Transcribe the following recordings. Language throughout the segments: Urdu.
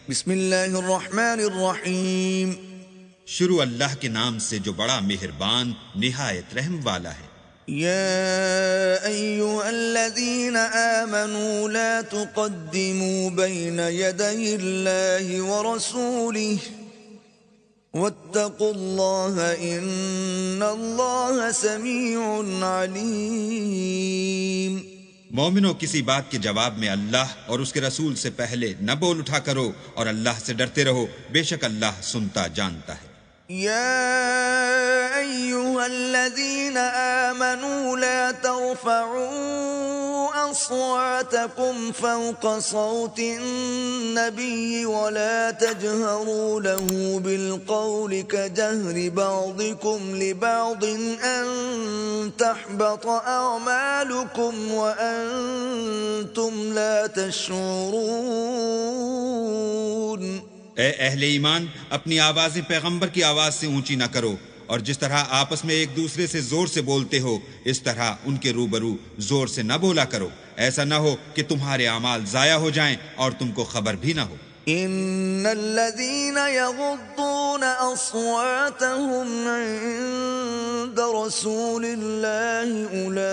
بسم اللہ الرحمن الرحیم. شروع اللہ کے نام سے جو بڑا مہربان نہایت رحم والا ہے. یا ایہا الذین آمنوا لا تقدموا بین یدی اللہ ورسولہ واتقوا اللہ ان اللہ سمیع علیم. مومنو، کسی بات کے جواب میں اللہ اور اس کے رسول سے پہلے نہ بول اٹھا کرو اور اللہ سے ڈرتے رہو، بے شک اللہ سنتا جانتا ہے. يا أيها الذين آمنوا لا ترفعوا أصواتكم فوق صوت النبي ولا تجهروا له بالقول كجهر بعضكم لبعض أن تحبط أعمالكم وأنتم لا تشعرون. اے اہل ایمان، اپنی آوازیں پیغمبر کی آواز سے اونچی نہ کرو، اور جس طرح آپس میں ایک دوسرے سے زور سے بولتے ہو اس طرح ان کے روبرو زور سے نہ بولا کرو، ایسا نہ ہو کہ تمہارے اعمال ضائع ہو جائیں اور تم کو خبر بھی نہ ہو. ان الذين يغضون اصواتهم عند رسول الله اولئك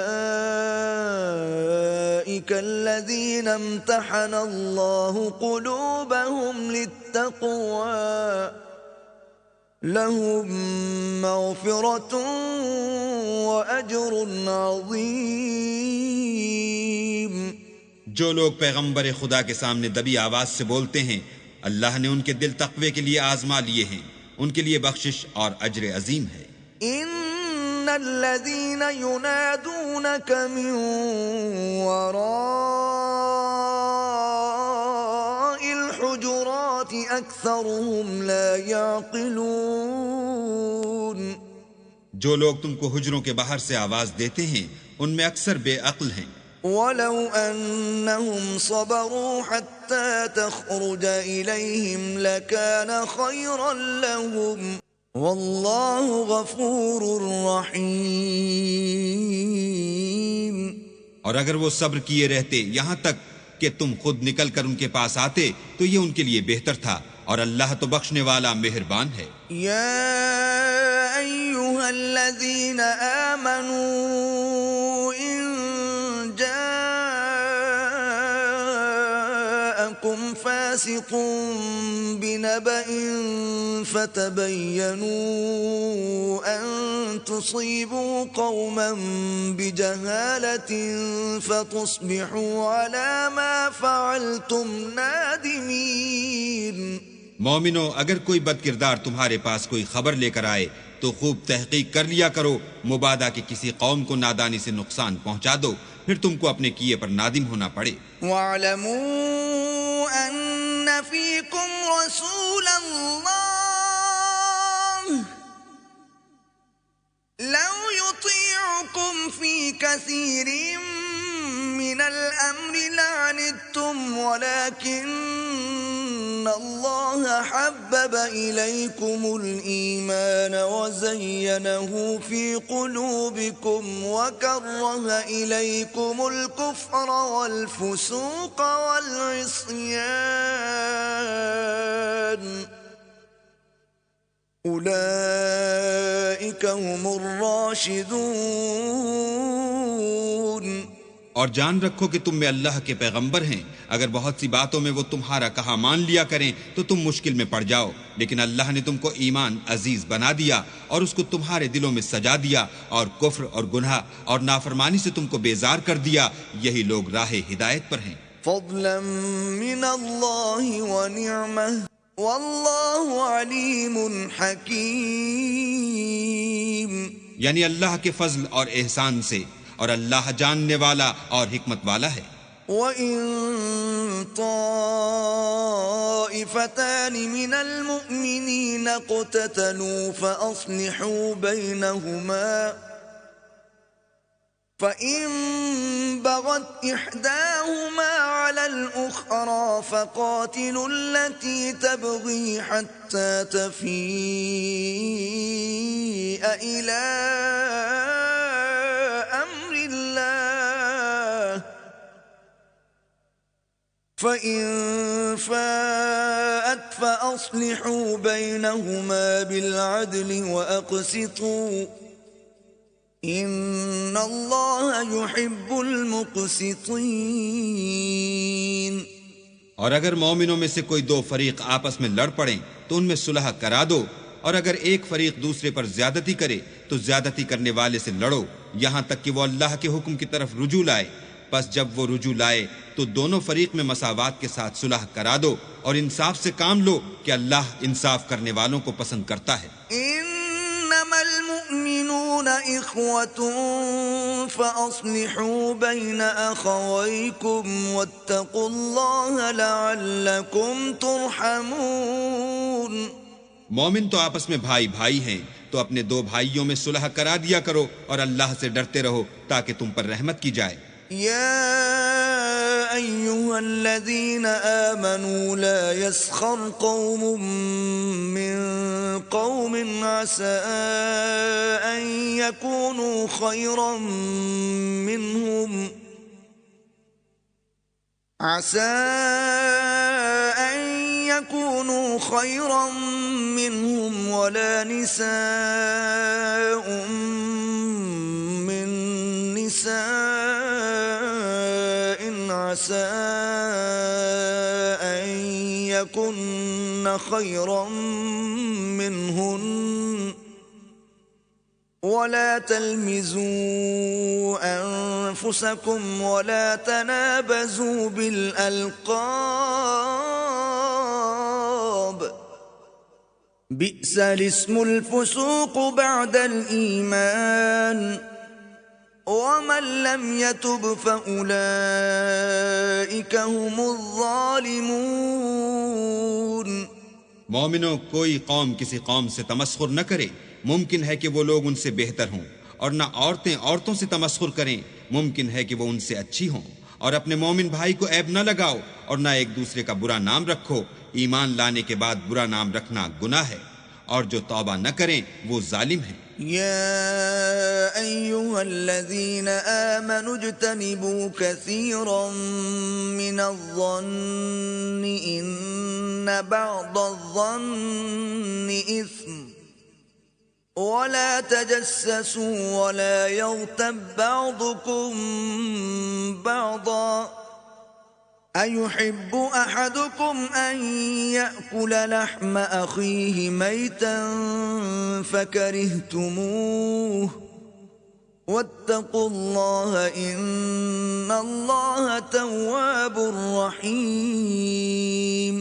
الذين امتحن الله قلوبهم للتقوى لهم مغفرة واجر عظيم. جو لوگ پیغمبر خدا کے سامنے دبی آواز سے بولتے ہیں، اللہ نے ان کے دل تقوی کے لیے آزما لیے ہیں، ان کے لیے بخشش اور اجر عظیم ہے. ان الذين ينادونك من وراء الحجرات اكثرهم لا يعقلون. جو لوگ تم کو حجروں کے باہر سے آواز دیتے ہیں ان میں اکثر بے عقل ہیں. ولو أنهم صبروا حتى تخرج إليهم لكان خيرا لهم والله غفور رحيم. اور اگر وہ صبر کیے رہتے یہاں تک کہ تم خود نکل کر ان کے پاس آتے تو یہ ان کے لیے بہتر تھا، اور اللہ تو بخشنے والا مہربان ہے. يا أيها الذين آمنوا إن جاءكم فاسق بنبأ فتبينوا أن تصيبوا قوما بجهالة فتصبحوا على ما فعلتم نادمين. مومنو، اگر کوئی بد کردار تمہارے پاس کوئی خبر لے کر آئے تو خوب تحقیق کر لیا کرو، مبادا کہ کسی قوم کو نادانی سے نقصان پہنچا دو، پھر تم کو اپنے کیے پر نادم ہونا پڑے. وَاعْلَمُوا أَنَّ فِيكُمْ رَسُولَ اللَّهِ لَوْ يُطِيعُكُمْ فِي كَثِيرٍ مِّنَ الْأَمْرِ لَعَنِتُّمْ وَلَكِنَّ اللَّهَ حَبَّبَ إِلَيْكُمُ الْإِيمَانَ وَزَيَّنَهُ فِي قُلُوبِكُمْ وَكَرَّهَ إِلَيْكُمُ الْكُفْرَ وَالْفُسُوقَ وَالْعِصْيَانَ أُولَئِكَ هُمُ الرَّاشِدُونَ. اور جان رکھو کہ تم میں اللہ کے پیغمبر ہیں، اگر بہت سی باتوں میں وہ تمہارا کہا مان لیا کریں تو تم مشکل میں پڑ جاؤ، لیکن اللہ نے تم کو ایمان عزیز بنا دیا اور اس کو تمہارے دلوں میں سجا دیا، اور کفر اور گناہ اور نافرمانی سے تم کو بیزار کر دیا. یہی لوگ راہ ہدایت پر ہیں. فضلا من اللہ ونعمہ واللہ علیم حکیم. یعنی اللہ کے فضل اور احسان سے، اور اللہ جاننے والا اور حکمت والا ہے. وَإِن طَائِفَتَانِ مِنَ الْمُؤْمِنِينَ اقْتَتَلُوا فَأَصْلِحُوا بَيْنَهُمَا فَإِن بَغَتْ إِحْدَاهُمَا عَلَى الْأُخْرَى فَقَاتِلُوا الَّتِي تَبْغِي حَتَّى تَفِيءَ إِلَى أَمْرِ اللَّهِ فَإِن فَاءَتْ فأصلحوا بينهما بالعدل وأقسطوا إن الله يحب المقسطين۔ اور اگر مومنوں میں سے کوئی دو فریق آپس میں لڑ پڑیں تو ان میں صلح کرا دو، اور اگر ایک فریق دوسرے پر زیادتی کرے تو زیادتی کرنے والے سے لڑو یہاں تک کہ وہ اللہ کے حکم کی طرف رجوع لائے۔ پس جب وہ رجوع لائے تو دونوں فریق میں مساوات کے ساتھ صلح کرا دو اور انصاف سے کام لو کہ اللہ انصاف کرنے والوں کو پسند کرتا ہے۔ انما المؤمنون اخوة فاصلحوا بين اخويكم واتقوا الله لعلكم ترحمون۔ مومن تو آپس میں بھائی بھائی ہیں، تو اپنے دو بھائیوں میں صلح کرا دیا کرو اور اللہ سے ڈرتے رہو تاکہ تم پر رحمت کی جائے۔ يا أيها الذين آمنوا لا يسخر قوم من قوم عسى أن يكونوا خيرا منهم ولا نساء من نساء عسى أن يكن خيرا منهن ولا تلمزوا أنفسكم ولا تنابزوا بالألقاب بئس الاسم الفسوق بعد الإيمان ومن لم يتب فأولئك هم الظالمون۔ مومنوں، کوئی قوم کسی قوم سے تمسخر نہ کرے، ممکن ہے کہ وہ لوگ ان سے بہتر ہوں، اور نہ عورتیں عورتوں سے تمسخر کریں، ممکن ہے کہ وہ ان سے اچھی ہوں، اور اپنے مومن بھائی کو عیب نہ لگاؤ اور نہ ایک دوسرے کا برا نام رکھو۔ ایمان لانے کے بعد برا نام رکھنا گناہ ہے، اور جو توبہ نہ کریں وہ ظالم ہیں۔ يا أيها الذين آمنوا اجتنبوا كثيرا من الظن إن بعض الظن إثم ولا تجسسوا ولا يغتب بعضكم بعضا أيحب أحدكم أن يأكل لحم أخيه ميتا فكرهتموه واتقوا الله إن الله تواب رحيم۔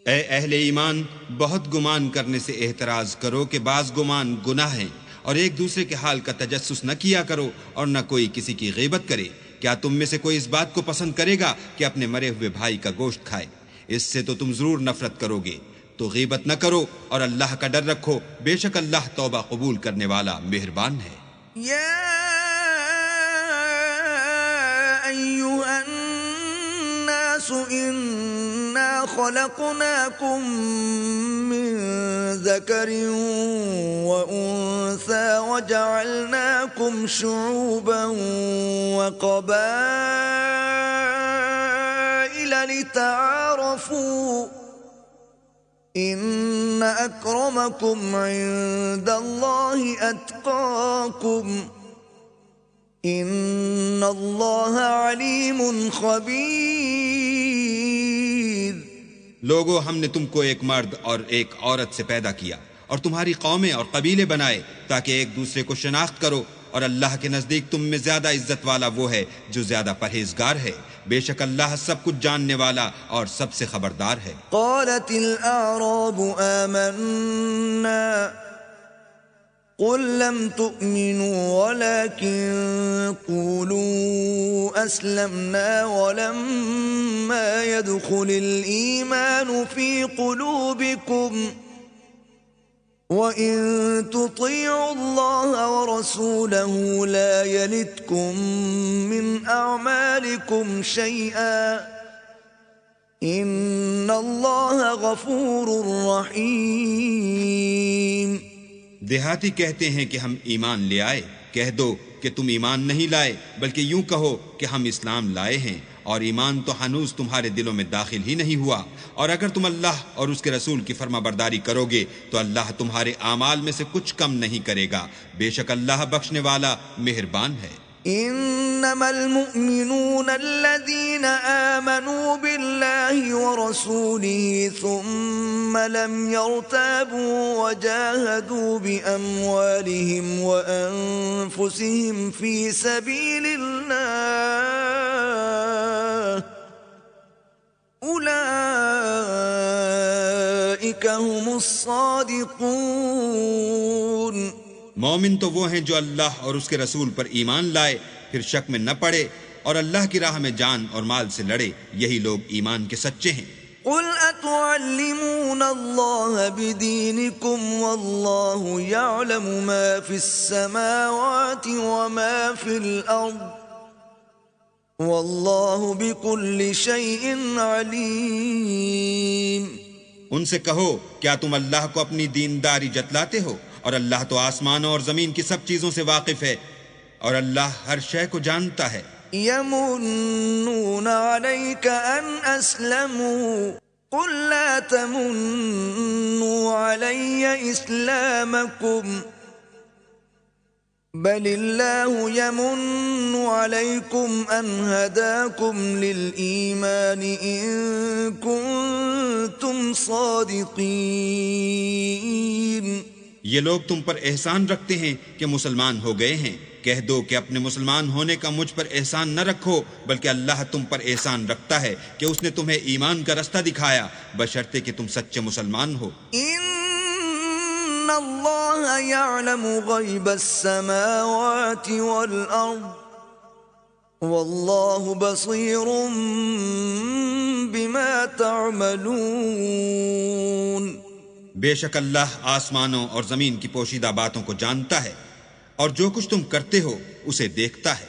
اے اہل ایمان، بہت گمان کرنے سے احتراز کرو کہ بعض گمان گناہ ہیں، اور ایک دوسرے کے حال کا تجسس نہ کیا کرو اور نہ کوئی کسی کی غیبت کرے۔ کیا تم میں سے کوئی اس بات کو پسند کرے گا کہ اپنے مرے ہوئے بھائی کا گوشت کھائے؟ اس سے تو تم ضرور نفرت کرو گے۔ تو غیبت نہ کرو اور اللہ کا ڈر رکھو، بے شک اللہ توبہ قبول کرنے والا مہربان ہے۔ يا أيها الناس إنا خلقناكم من ذكر وأنثى وجعلناكم شعوبا وقبائل لتعارفوا إن أكرمكم عند الله أتقاكم إن الله عليم خبير۔ لوگو، ہم نے تم کو ایک مرد اور ایک عورت سے پیدا کیا اور تمہاری قومیں اور قبیلے بنائے تاکہ ایک دوسرے کو شناخت کرو، اور اللہ کے نزدیک تم میں زیادہ عزت والا وہ ہے جو زیادہ پرہیزگار ہے۔ بے شک اللہ سب کچھ جاننے والا اور سب سے خبردار ہے۔ قالت الأعراب آمنا قل لم تؤمنوا ولكن قولوا أسلمنا ولما يدخل الإيمان في قلوبكم وَإِن تُطِيعُوا اللَّهَ وَرَسُولَهُ لَا يَلِتْكُم مِّنْ أَعْمَالِكُمْ شَيْئًا إِنَّ اللَّهَ غَفُورٌ رَّحِيمٌ۔ دیہاتی کہتے ہیں کہ ہم ایمان لے آئے۔ کہہ دو کہ تم ایمان نہیں لائے، بلکہ یوں کہو کہ ہم اسلام لائے ہیں، اور ایمان تو ہنوز تمہارے دلوں میں داخل ہی نہیں ہوا، اور اگر تم اللہ اور اس کے رسول کی فرما برداری کرو گے تو اللہ تمہارے اعمال میں سے کچھ کم نہیں کرے گا، بے شک اللہ بخشنے والا مہربان ہے۔ انما المؤمنون الذين آمنوا بالله ورسوله ثم لم يرتابوا وجاهدوا بأموالهم وأنفسهم في سبيل الله أولئك هم الصادقون۔ مومن تو وہ ہیں جو اللہ اور اس کے رسول پر ایمان لائے، پھر شک میں نہ پڑے اور اللہ کی راہ میں جان اور مال سے لڑے، یہی لوگ ایمان کے سچے ہیں۔ قل اتعلمون اللہ بدینکم واللہ یعلم ما فی السماوات وما فی الارض واللہ بکل شیء علیم۔ ان سے کہو کیا تم اللہ کو اپنی دینداری جتلاتے ہو، اور اللہ تو آسمانوں اور زمین کی سب چیزوں سے واقف ہے، اور اللہ ہر شے کو جانتا ہے۔ یمنون علیک ان اسلموا قل لا تمنوا علی اسلامکم بل اللہ یمن علیکم ان ہداکم للایمان ان کنتم صادقین۔ یہ لوگ تم پر احسان رکھتے ہیں کہ مسلمان ہو گئے ہیں، کہہ دو کہ اپنے مسلمان ہونے کا مجھ پر احسان نہ رکھو، بلکہ اللہ تم پر احسان رکھتا ہے کہ اس نے تمہیں ایمان کا رستہ دکھایا، بشرطے کہ تم سچے مسلمان ہو۔ ان اللہ یعلم غیب السماوات والارض واللہ بصیر بما تعملون۔ بے شک اللہ آسمانوں اور زمین کی پوشیدہ باتوں کو جانتا ہے، اور جو کچھ تم کرتے ہو اسے دیکھتا ہے۔